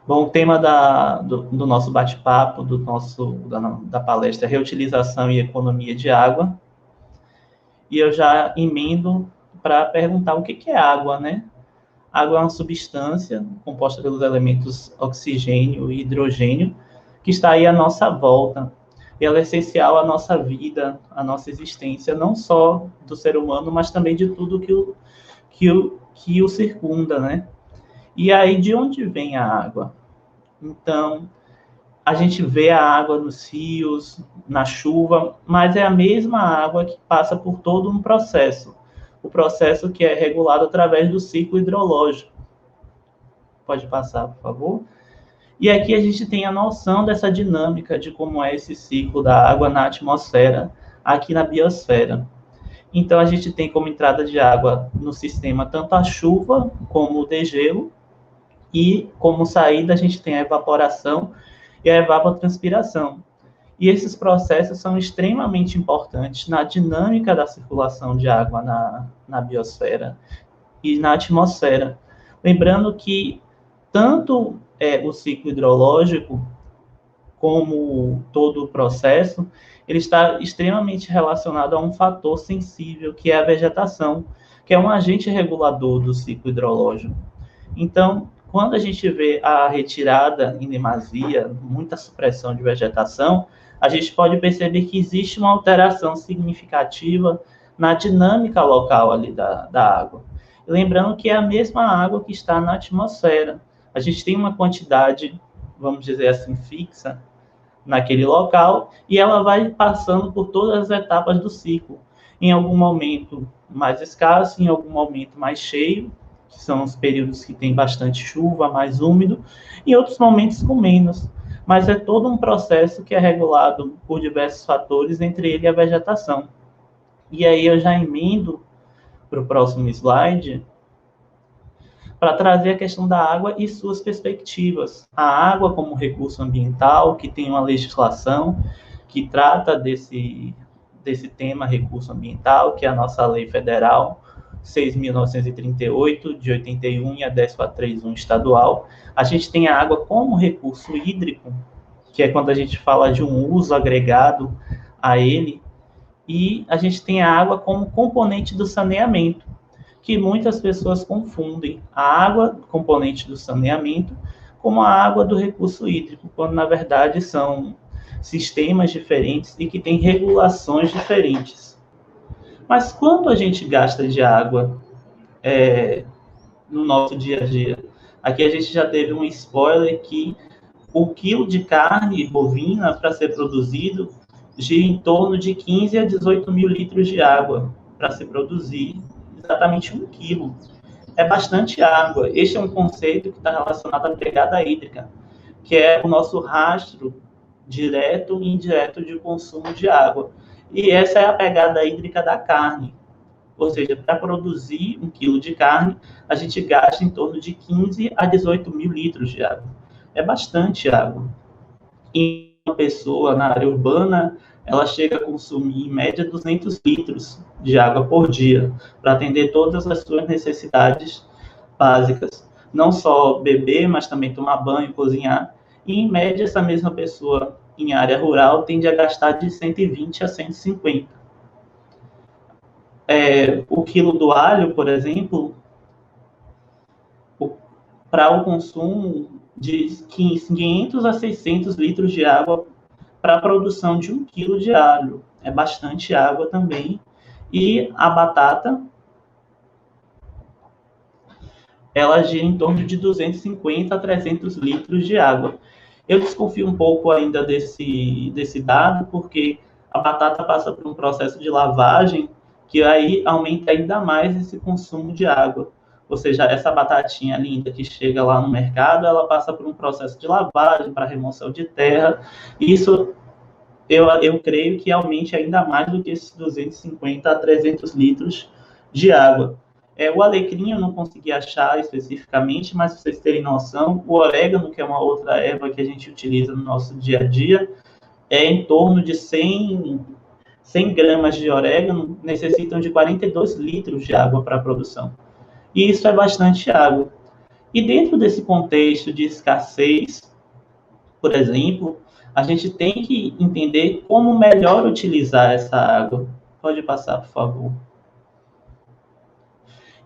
Bom, o tema do nosso bate-papo, da palestra é reutilização e economia de água. E eu já emendo para perguntar o que é água, né? Água é uma substância composta pelos elementos oxigênio e hidrogênio que está aí à nossa volta. E ela é essencial à nossa vida, à nossa existência, não só do ser humano, mas também de tudo que o circunda, né? E aí, de onde vem a água? Então, a gente vê a água nos rios, na chuva, mas é a mesma água que passa por todo um processo. O processo que é regulado através do ciclo hidrológico. Pode passar, por favor? E aqui a gente tem a noção dessa dinâmica de como é esse ciclo da água na atmosfera, aqui na biosfera. Então, a gente tem como entrada de água no sistema tanto a chuva como o degelo, e como saída a gente tem a evaporação e a evapotranspiração. E esses processos são extremamente importantes na dinâmica da circulação de água na biosfera e na atmosfera. Lembrando que tanto o ciclo hidrológico como todo o processo, ele está extremamente relacionado a um fator sensível, que é a vegetação, que é um agente regulador do ciclo hidrológico. Então, quando a gente vê a retirada em demasia, muita supressão de vegetação, a gente pode perceber que existe uma alteração significativa na dinâmica local ali da água. Lembrando que é a mesma água que está na atmosfera. A gente tem uma quantidade, vamos dizer assim, fixa naquele local, e ela vai passando por todas as etapas do ciclo. Em algum momento mais escasso, em algum momento mais cheio, que são os períodos que tem bastante chuva, mais úmido, e outros momentos com menos. Mas é todo um processo que é regulado por diversos fatores, entre ele a vegetação. E aí eu já emendo para o próximo slide, para trazer a questão da água e suas perspectivas. A água como recurso ambiental, que tem uma legislação que trata desse tema recurso ambiental, que é a nossa lei federal 6.938, de 81, e a 10.431 estadual. A gente tem a água como recurso hídrico, que é quando a gente fala de um uso agregado a ele, e a gente tem a água como componente do saneamento, que muitas pessoas confundem a água, componente do saneamento, como a água do recurso hídrico, quando na verdade são sistemas diferentes e que têm regulações diferentes. Mas quanto a gente gasta de água no nosso dia a dia? Aqui a gente já teve um spoiler que o quilo de carne bovina para ser produzido gira em torno de 15 a 18 mil litros de água para se produzir exatamente 1 quilo. É bastante água. Este é um conceito que está relacionado à pegada hídrica, que é o nosso rastro direto e indireto de consumo de água. E essa é a pegada hídrica da carne. Ou seja, para produzir 1 quilo de carne, a gente gasta em torno de 15 a 18 mil litros de água. É bastante água. E uma pessoa na área urbana, ela chega a consumir, em média, 200 litros de água por dia, para atender todas as suas necessidades básicas. Não só beber, mas também tomar banho, cozinhar. E, em média, essa mesma pessoa em área rural tende a gastar de 120 a 150. O quilo do alho, por exemplo, para o consumo de 500 a 600 litros de água para a produção de 1 quilo de alho. É bastante água também. E a batata, ela gira em torno de 250 a 300 litros de água. Eu desconfio um pouco ainda desse dado, porque a batata passa por um processo de lavagem que aí aumenta ainda mais esse consumo de água. Ou seja, essa batatinha linda que chega lá no mercado, ela passa por um processo de lavagem para remoção de terra. Isso eu creio que aumente ainda mais do que esses 250 a 300 litros de água. O alecrim eu não consegui achar especificamente, mas para vocês terem noção, o orégano, que é uma outra erva que a gente utiliza no nosso dia a dia, é em torno de 100 gramas de orégano, necessitam de 42 litros de água para a produção. E isso é bastante água. E dentro desse contexto de escassez, por exemplo, a gente tem que entender como melhor utilizar essa água. Pode passar, por favor.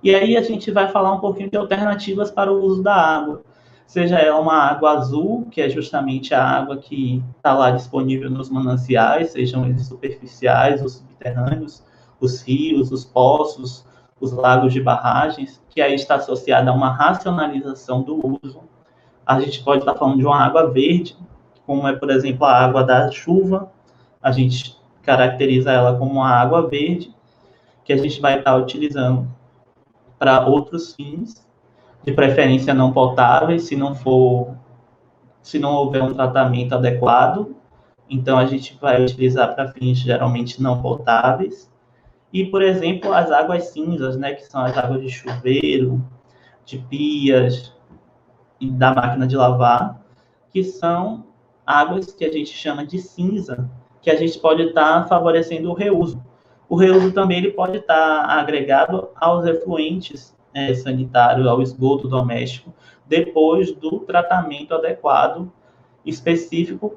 E aí a gente vai falar um pouquinho de alternativas para o uso da água. Seja ela uma água azul, que é justamente a água que está lá disponível nos mananciais, sejam eles superficiais ou subterrâneos, os rios, os poços, os lagos de barragens, que aí está associada a uma racionalização do uso. A gente pode estar falando de uma água verde, como é, por exemplo, a água da chuva. A gente caracteriza ela como uma água verde, que a gente vai estar utilizando para outros fins, de preferência não potáveis, se não houver um tratamento adequado. Então, a gente vai utilizar para fins geralmente não potáveis. E, por exemplo, as águas cinzas, né, que são as águas de chuveiro, de pias e da máquina de lavar, que são águas que a gente chama de cinza, que a gente pode estar favorecendo o reuso. O reuso também ele pode estar agregado aos efluentes sanitários, ao esgoto doméstico, depois do tratamento adequado, específico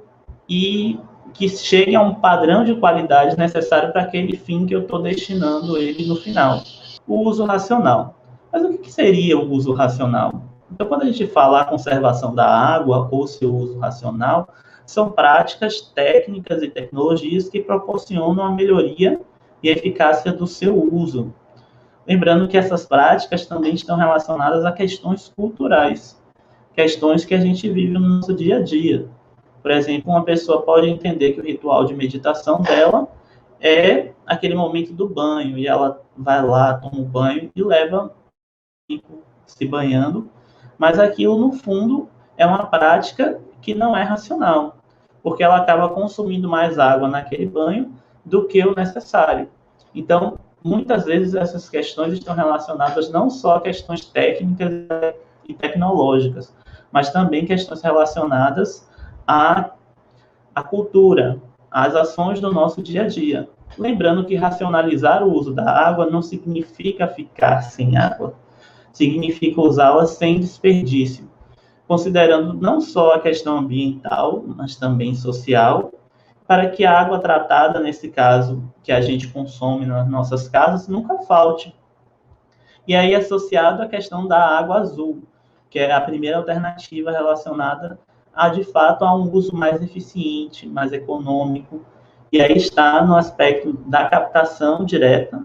e que chegue a um padrão de qualidade necessário para aquele fim que eu estou destinando ele no final. O uso racional. Mas o que seria o uso racional? Então, quando a gente fala a conservação da água ou seu uso racional, são práticas técnicas e tecnologias que proporcionam a melhoria e a eficácia do seu uso. Lembrando que essas práticas também estão relacionadas a questões culturais, questões que a gente vive no nosso dia a dia. Por exemplo, uma pessoa pode entender que o ritual de meditação dela é aquele momento do banho, e ela vai lá, toma um banho e leva tempo se banhando, mas aquilo, no fundo, é uma prática que não é racional, porque ela acaba consumindo mais água naquele banho do que o necessário. Então, muitas vezes essas questões estão relacionadas não só a questões técnicas e tecnológicas, mas também questões relacionadas à cultura, às ações do nosso dia a dia. Lembrando que racionalizar o uso da água não significa ficar sem água, significa usá-la sem desperdício, considerando não só a questão ambiental, mas também social, para que a água tratada, nesse caso, que a gente consome nas nossas casas, nunca falte. E aí, associado à questão da água azul, que é a primeira alternativa relacionada de fato, a um uso mais eficiente, mais econômico, e aí está no aspecto da captação direta,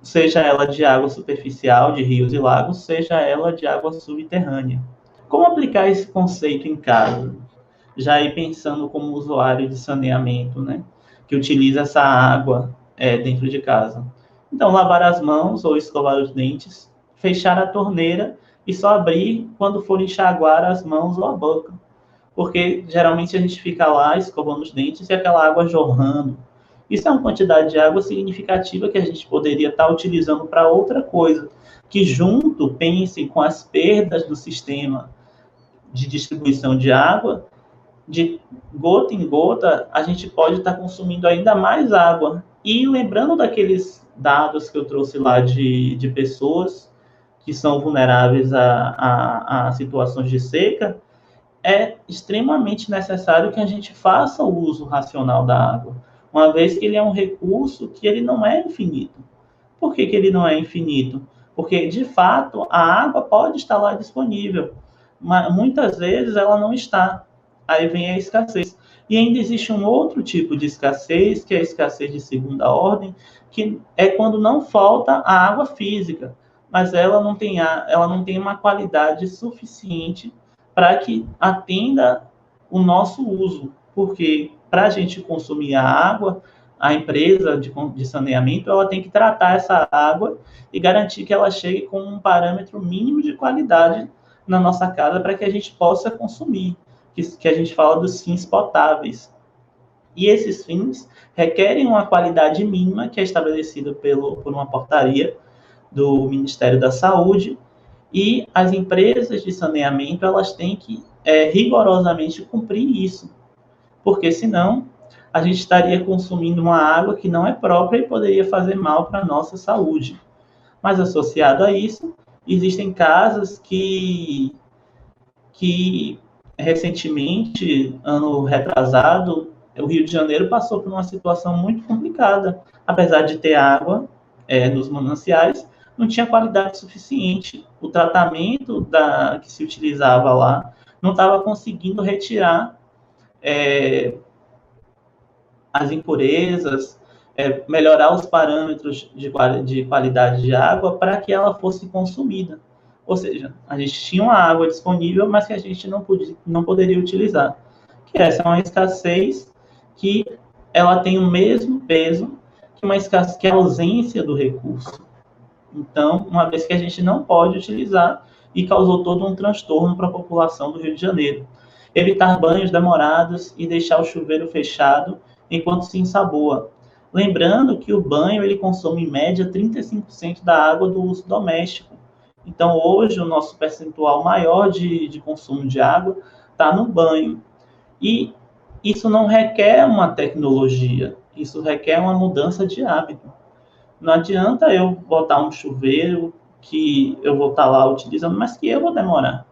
seja ela de água superficial, de rios e lagos, seja ela de água subterrânea. Como aplicar esse conceito em casa? Já aí pensando como usuário de saneamento, né? Que utiliza essa água dentro de casa. Então, lavar as mãos ou escovar os dentes, fechar a torneira e só abrir quando for enxaguar as mãos ou a boca. Porque geralmente a gente fica lá escovando os dentes e aquela água jorrando. Isso é uma quantidade de água significativa que a gente poderia estar utilizando para outra coisa, que junto, pense com as perdas do sistema de distribuição de água, de gota em gota, a gente pode estar consumindo ainda mais água. E lembrando daqueles dados que eu trouxe lá de pessoas que são vulneráveis a situações de seca, é extremamente necessário que a gente faça o uso racional da água, uma vez que ele é um recurso que ele não é infinito. Por que ele não é infinito? Porque, de fato, a água pode estar lá disponível, mas muitas vezes ela não está. Aí vem a escassez. E ainda existe um outro tipo de escassez, que é a escassez de segunda ordem, que é quando não falta a água física, mas ela não tem uma qualidade suficiente para que atenda o nosso uso, porque para a gente consumir a água, a empresa de saneamento ela tem que tratar essa água e garantir que ela chegue com um parâmetro mínimo de qualidade na nossa casa para que a gente possa consumir, que a gente fala dos fins potáveis. E esses fins requerem uma qualidade mínima que é estabelecida por uma portaria do Ministério da Saúde, e as empresas de saneamento elas têm que rigorosamente cumprir isso, porque senão a gente estaria consumindo uma água que não é própria e poderia fazer mal para a nossa saúde. Mas associado a isso, Existem casas que recentemente, ano retrasado, o Rio de Janeiro passou por uma situação muito complicada. Apesar de ter água nos mananciais, não tinha qualidade suficiente. O tratamento que se utilizava lá não estava conseguindo retirar as impurezas, melhorar os parâmetros de qualidade de água para que ela fosse consumida. Ou seja, a gente tinha uma água disponível, mas que a gente não poderia utilizar. Que essa é uma escassez que ela tem o mesmo peso que uma escassez, que a ausência do recurso. Então, uma vez que a gente não pode utilizar, e causou todo um transtorno para a população do Rio de Janeiro. Evitar banhos demorados e deixar o chuveiro fechado enquanto se ensaboa. Lembrando que o banho ele consome em média 35% da água do uso doméstico. Então, hoje, o nosso percentual maior de consumo de água está no banho. E isso não requer uma tecnologia, isso requer uma mudança de hábito. Não adianta eu botar um chuveiro que eu vou estar lá utilizando, mas que eu vou demorar.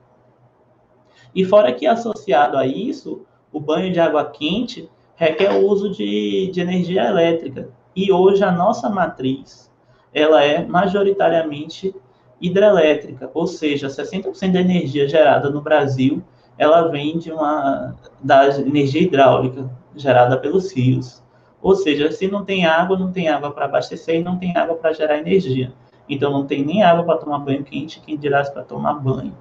E fora que, associado a isso, o banho de água quente requer o uso de energia elétrica. E hoje a nossa matriz, ela é majoritariamente hidrelétrica, ou seja, 60% da energia gerada no Brasil, ela vem da energia hidráulica, gerada pelos rios. Ou seja, se não tem água para abastecer e não tem água para gerar energia. Então não tem nem água para tomar banho quente, quem dirá para tomar banho.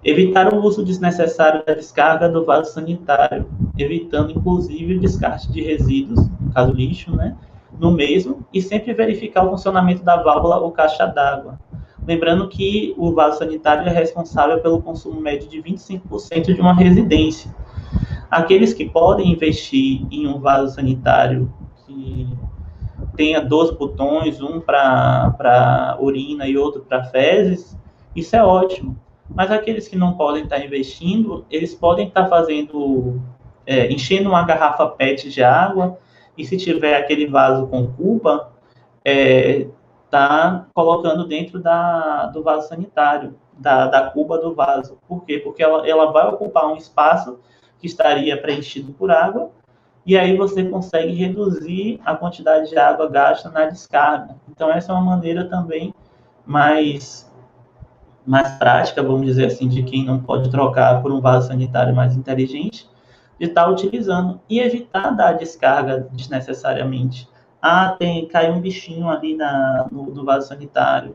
Evitar o uso desnecessário da descarga do vaso sanitário, evitando inclusive o descarte de resíduos, no caso lixo, né, no mesmo, e sempre verificar o funcionamento da válvula ou caixa d'água. Lembrando que o vaso sanitário é responsável pelo consumo médio de 25% de uma residência. Aqueles que podem investir em um vaso sanitário que tenha 2 botões, um para urina e outro para fezes, isso é ótimo. Mas aqueles que não podem estar investindo, eles podem estar enchendo uma garrafa PET de água, e se tiver aquele vaso com cuba, tá colocando dentro do vaso sanitário, da cuba do vaso. Por quê? Porque ela vai ocupar um espaço que estaria preenchido por água, e aí você consegue reduzir a quantidade de água gasta na descarga. Então, essa é uma maneira também mais prática, vamos dizer assim, de quem não pode trocar por um vaso sanitário mais inteligente, de estar utilizando e evitar dar descarga desnecessariamente. Cai um bichinho ali no vaso sanitário,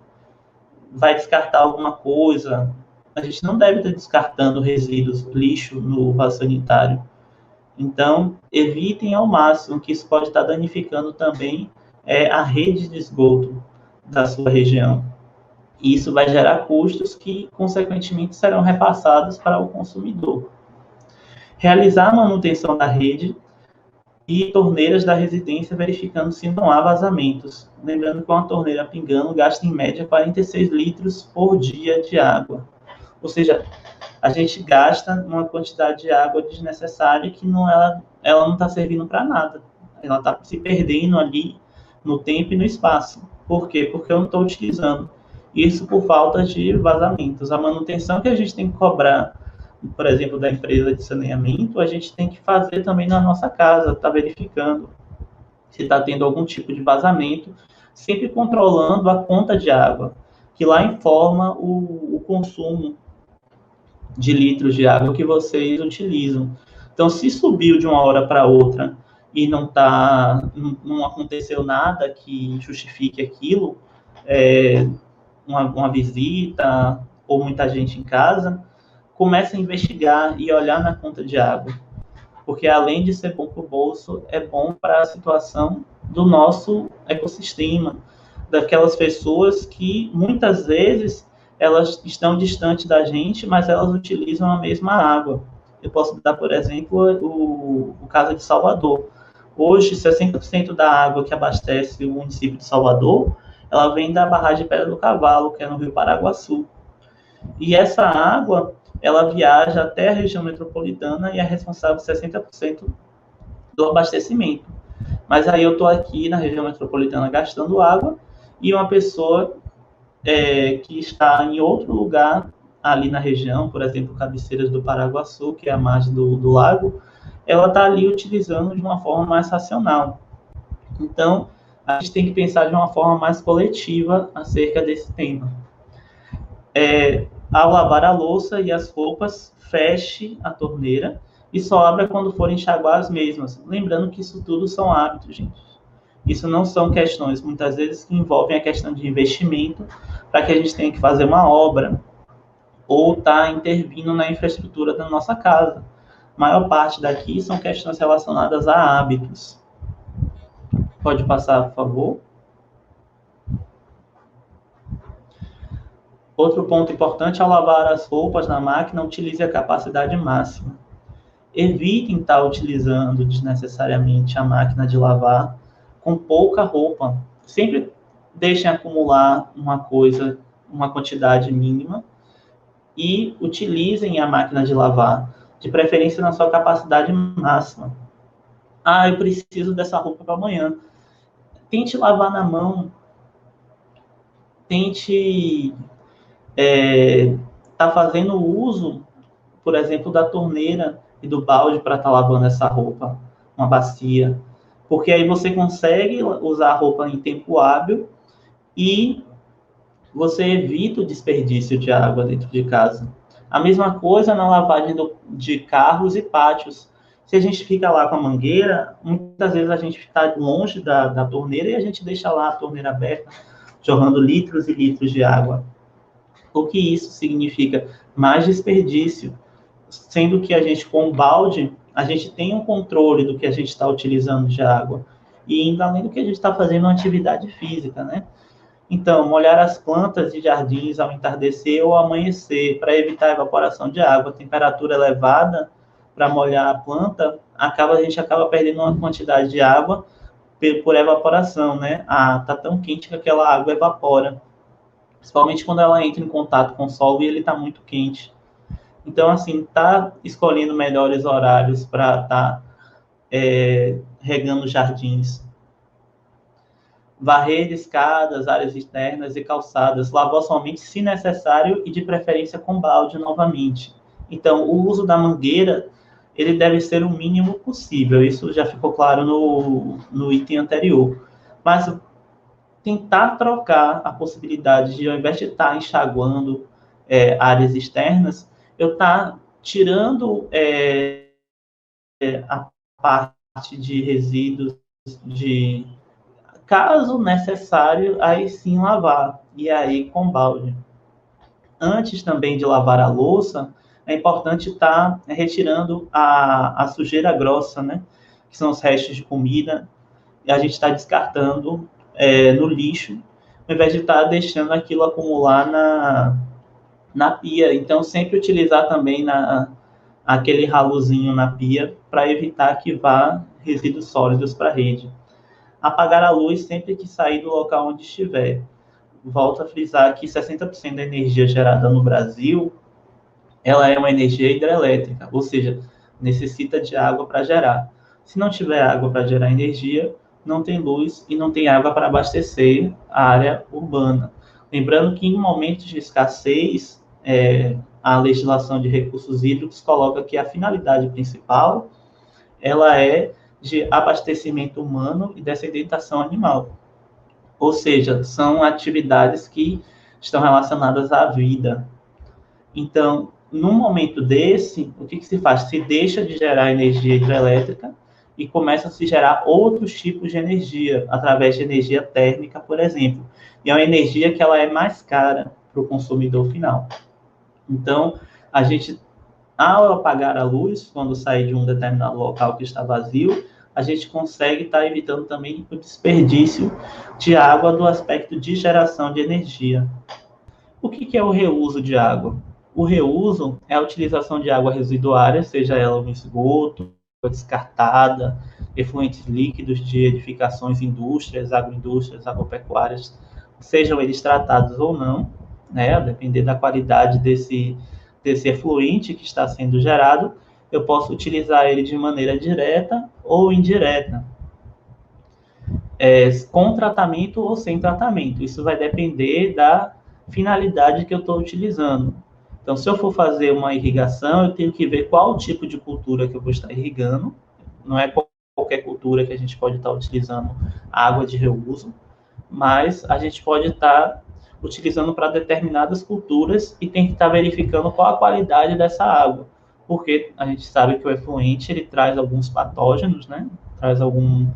vai descartar alguma coisa. A gente não deve estar descartando resíduos, lixo no vaso sanitário. Então, evitem ao máximo, que isso pode estar danificando também a rede de esgoto da sua região. E isso vai gerar custos que, consequentemente, serão repassados para o consumidor. Realizar a manutenção da rede e torneiras da residência, verificando se não há vazamentos. Lembrando que uma torneira pingando gasta, em média, 46 litros por dia de água. Ou seja, a gente gasta uma quantidade de água desnecessária que ela não está servindo para nada. Ela está se perdendo ali no tempo e no espaço. Por quê? Porque eu não estou utilizando. Isso por falta de vazamentos. A manutenção que a gente tem que cobrar, por exemplo, da empresa de saneamento, a gente tem que fazer também na nossa casa, tá verificando se está tendo algum tipo de vazamento, sempre controlando a conta de água, que lá informa o consumo de litros de água que vocês utilizam. Então, se subiu de uma hora para outra e não aconteceu nada que justifique aquilo, uma visita ou muita gente em casa, começa a investigar e olhar na conta de água. Porque, além de ser bom para o bolso, é bom para a situação do nosso ecossistema, daquelas pessoas que, muitas vezes, elas estão distantes da gente, mas elas utilizam a mesma água. Eu posso dar, por exemplo, o caso de Salvador. Hoje, 60% da água que abastece o município de Salvador, ela vem da barragem de Pedra do Cavalo, que é no Rio Paraguaçu. E essa água, ela viaja até a região metropolitana e é responsável por 60% do abastecimento. Mas aí eu estou aqui na região metropolitana gastando água, e uma pessoa que está em outro lugar ali na região, por exemplo, Cabeceiras do Paraguaçu, que é a margem do lago, ela está ali utilizando de uma forma mais racional. Então, a gente tem que pensar de uma forma mais coletiva acerca desse tema. Ao lavar a louça e as roupas, feche a torneira e só abra quando for enxaguar as mesmas. Lembrando que isso tudo são hábitos, gente. Isso não são questões, muitas vezes, que envolvem a questão de investimento para que a gente tenha que fazer uma obra ou estar intervindo na infraestrutura da nossa casa. A maior parte daqui são questões relacionadas a hábitos. Pode passar, por favor. Outro ponto importante, ao lavar as roupas na máquina, utilize a capacidade máxima. Evitem estar utilizando desnecessariamente a máquina de lavar com pouca roupa. Sempre deixem acumular uma quantidade mínima e utilizem a máquina de lavar, de preferência na sua capacidade máxima. Eu preciso dessa roupa para amanhã. Tente lavar na mão. Tente tá fazendo uso, por exemplo, da torneira e do balde para estar lavando essa roupa, uma bacia, porque aí você consegue usar a roupa em tempo hábil e você evita o desperdício de água dentro de casa. A mesma coisa na lavagem de carros e pátios. Se a gente fica lá com a mangueira, muitas vezes a gente está longe da torneira e a gente deixa lá a torneira aberta, jorrando litros e litros de água. O que isso significa? Mais desperdício, sendo que a gente, com o balde, a gente tem um controle do que a gente está utilizando de água, e ainda além do que a gente está fazendo uma atividade física, né? Então, molhar as plantas de jardins ao entardecer ou amanhecer, para evitar a evaporação de água. A temperatura elevada para molhar a planta, a gente acaba perdendo uma quantidade de água por evaporação, né? Tá tão quente que aquela água evapora, principalmente quando ela entra em contato com o solo e ele está muito quente. Então, assim, tá escolhendo melhores horários para estar regando jardins. Varrer escadas, áreas externas e calçadas. Lavar somente se necessário e de preferência com balde novamente. Então, o uso da mangueira, ele deve ser o mínimo possível. Isso já ficou claro no item anterior. Mas tentar trocar a possibilidade de, ao invés de estar enxaguando áreas externas, eu estar tirando a parte de resíduos, caso necessário, aí sim lavar, e aí com balde. Antes também de lavar a louça, é importante estar retirando a sujeira grossa, né? Que são os restos de comida, e a gente está descartando no lixo, ao invés de estar deixando aquilo acumular na pia. Então, sempre utilizar também aquele ralozinho na pia para evitar que vá resíduos sólidos para a rede. Apagar a luz sempre que sair do local onde estiver. Volto a frisar que 60% da energia gerada no Brasil, ela é uma energia hidrelétrica, ou seja, necessita de água para gerar. Se não tiver água para gerar energia, não tem luz e não tem água para abastecer a área urbana. Lembrando que em momentos de escassez, a legislação de recursos hídricos coloca que a finalidade principal ela é de abastecimento humano e dessedentação animal. Ou seja, são atividades que estão relacionadas à vida. Então, num momento desse, o que se faz? Se deixa de gerar energia hidrelétrica e começa a se gerar outros tipos de energia, através de energia térmica, por exemplo. E é uma energia que ela é mais cara para o consumidor final. Então, a gente, ao apagar a luz, quando sair de um determinado local que está vazio, a gente consegue estar evitando também o desperdício de água do aspecto de geração de energia. O que é o reuso de água? O reuso é a utilização de água residuária, seja ela um esgoto, descartada, efluentes líquidos de edificações, indústrias, agroindústrias, agropecuárias, sejam eles tratados ou não, né, a depender da qualidade desse efluente que está sendo gerado, eu posso utilizar ele de maneira direta ou indireta, com tratamento ou sem tratamento. Isso vai depender da finalidade que eu estou utilizando. Então, se eu for fazer uma irrigação, eu tenho que ver qual tipo de cultura que eu vou estar irrigando. Não é qualquer cultura que a gente pode estar utilizando água de reuso, mas a gente pode estar utilizando para determinadas culturas e tem que estar verificando qual a qualidade dessa água, porque a gente sabe que o efluente ele traz alguns patógenos, né? Traz algumas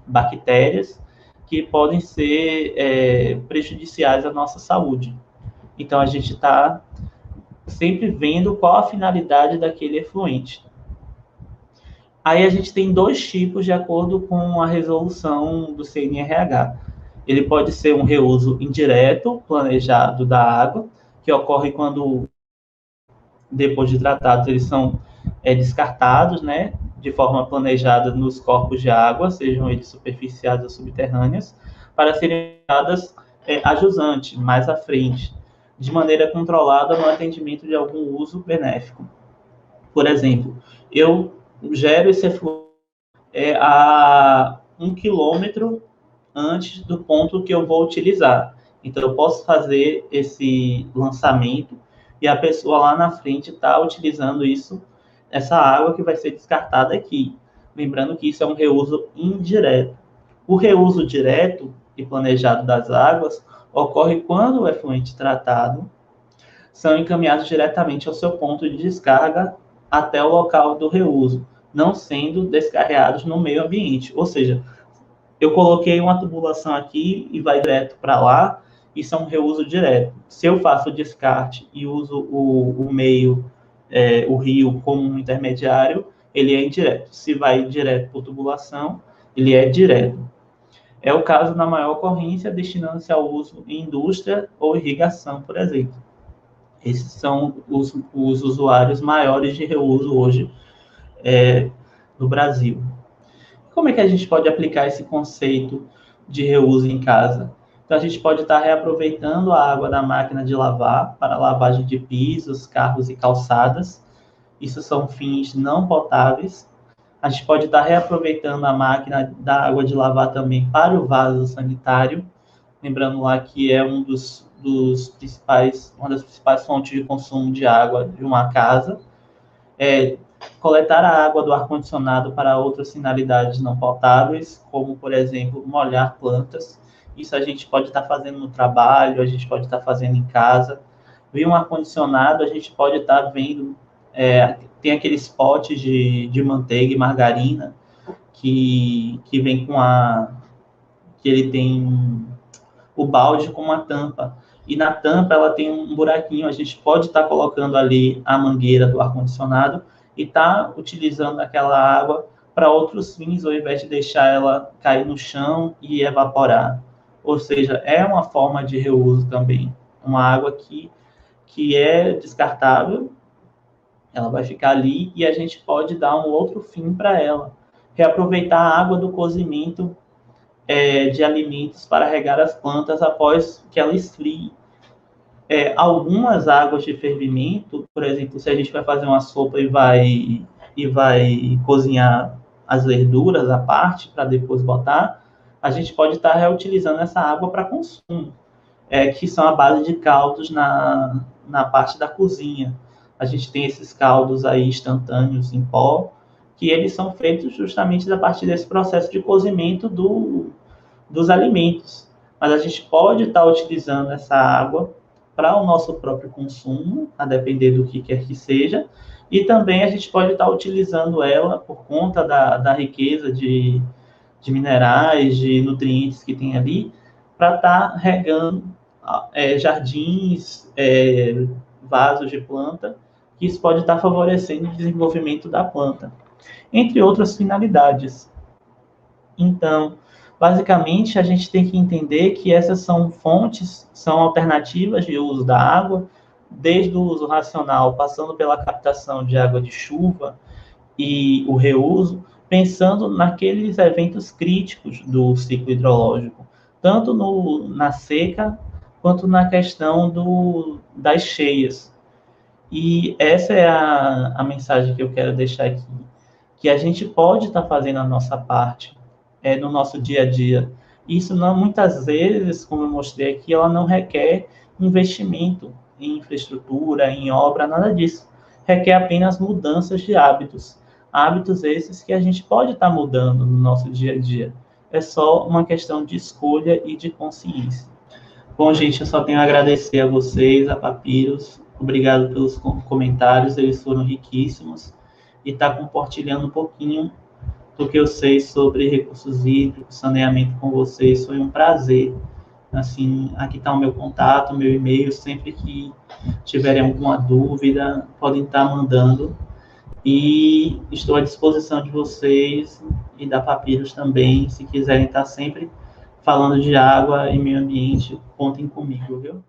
bactérias que podem ser prejudiciais à nossa saúde. Então a gente está sempre vendo qual a finalidade daquele efluente. Aí a gente tem dois tipos de acordo com a resolução do CNRH. Ele pode ser um reuso indireto, planejado da água, que ocorre quando, depois de tratados, eles são descartados, né, de forma planejada nos corpos de água, sejam eles superficiais ou subterrâneas, para serem usadas a jusante, mais à frente, de maneira controlada no atendimento de algum uso benéfico. Por exemplo, eu gero esse efluente a 1 quilômetro antes do ponto que eu vou utilizar. Então, eu posso fazer esse lançamento e a pessoa lá na frente está utilizando isso, essa água que vai ser descartada aqui. Lembrando que isso é um reuso indireto. O reuso direto e planejado das águas ocorre quando o efluente tratado são encaminhados diretamente ao seu ponto de descarga até o local do reuso, não sendo descarregados no meio ambiente. Ou seja, eu coloquei uma tubulação aqui e vai direto para lá, isso é um reuso direto. Se eu faço o descarte e uso o meio, o rio, como um intermediário, ele é indireto. Se vai direto por tubulação, ele é direto. É o caso na maior ocorrência, destinando-se ao uso em indústria ou irrigação, por exemplo. Esses são os usuários maiores de reuso hoje no Brasil. Como é que a gente pode aplicar esse conceito de reuso em casa? Então, a gente pode estar reaproveitando a água da máquina de lavar para lavagem de pisos, carros e calçadas. Isso são fins não potáveis. A gente pode estar reaproveitando a máquina da água de lavar também para o vaso sanitário. Lembrando lá que é uma das principais fontes de consumo de água de uma casa. Coletar a água do ar-condicionado para outras finalidades não potáveis, como, por exemplo, molhar plantas. Isso a gente pode estar fazendo no trabalho, a gente pode estar fazendo em casa. Vir um ar-condicionado, a gente pode estar vendo... tem aqueles potes de manteiga e margarina que vem com que ele tem o balde com uma tampa. E na tampa ela tem um buraquinho, a gente pode estar colocando ali a mangueira do ar-condicionado e estar utilizando aquela água para outros fins, ao invés de deixar ela cair no chão e evaporar. Ou seja, é uma forma de reuso também. Uma água que é descartável, ela vai ficar ali e a gente pode dar um outro fim para ela. Reaproveitar a água do cozimento de alimentos para regar as plantas após que ela esfrie. Algumas águas de fervimento, por exemplo, se a gente vai fazer uma sopa e vai cozinhar as verduras à parte para depois botar, a gente pode estar reutilizando essa água para consumo, que são a base de caldos na parte da cozinha. A gente tem esses caldos aí instantâneos em pó, que eles são feitos justamente a partir desse processo de cozimento dos alimentos. Mas a gente pode estar utilizando essa água para o nosso próprio consumo, a depender do que quer que seja, e também a gente pode estar utilizando ela por conta da riqueza de minerais, de nutrientes que tem ali, para estar regando jardins, vasos de planta, que isso pode estar favorecendo o desenvolvimento da planta, entre outras finalidades. Então, basicamente, a gente tem que entender que essas são fontes, são alternativas de uso da água, desde o uso racional, passando pela captação de água de chuva e o reuso, pensando naqueles eventos críticos do ciclo hidrológico, tanto na seca, quanto na questão das cheias. E essa é a mensagem que eu quero deixar aqui, que a gente pode estar fazendo a nossa parte, no nosso dia a dia. Isso não, muitas vezes, como eu mostrei aqui, ela não requer investimento em infraestrutura, em obra, nada disso. Requer apenas mudanças de hábitos. Hábitos esses que a gente pode estar mudando no nosso dia a dia. É só uma questão de escolha e de consciência. Bom, gente, eu só tenho a agradecer a vocês, a Papiros. Obrigado pelos comentários, eles foram riquíssimos. E estar compartilhando um pouquinho do que eu sei sobre recursos hídricos, saneamento com vocês, foi um prazer. Assim, aqui está o meu contato, meu e-mail, sempre que tiverem alguma dúvida, podem estar mandando. E estou à disposição de vocês e da Papiros também, se quiserem estar sempre falando de água e meio ambiente, contem comigo, viu?